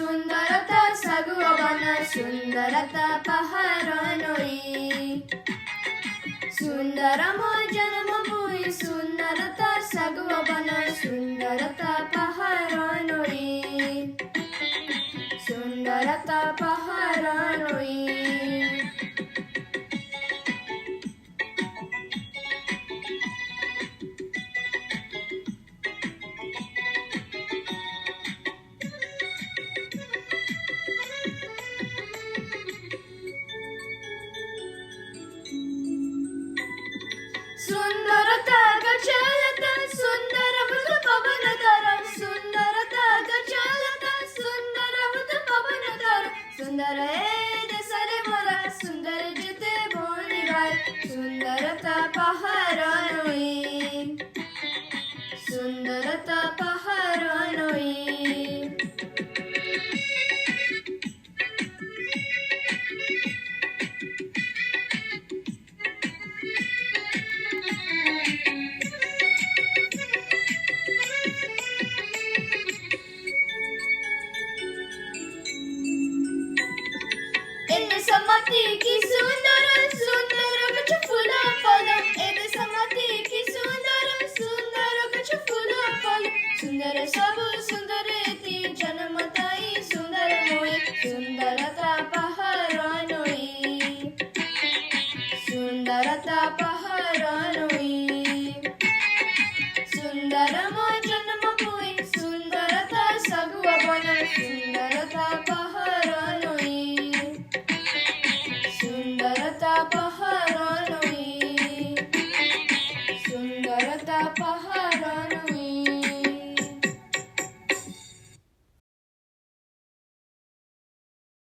सुंदरता सगुवन सुंदरता पहारनोई सुंदर मो जन्मभूमि सुंदरता सगुवन सुंदरता पहारनोई सुंदरता पहारनोई सुंदरता गचलता सुंदर बुध पवन धर सुंदरता गचलता सुंदर बुध पवन धर सुंदर देसरे मोरा सुंदर जिते भोनी बाय सुंदरता पहारनोई सुंदरता पहारनोई समती की सुंदर सुंदर कुछ फूला फल एने समती की सुंदर सुंदर कुछ फूला फल सुंदर सब सुंदर ती जन्मताई सुंदर मोई सुंदरता पहारनोई सुंदरता पहारनोई सुंदर मो जन्मभूमि सुंदरता सगुवन सुंदरता पहारनोई सुंदरता पहारनोई सुंदरता पहारनोई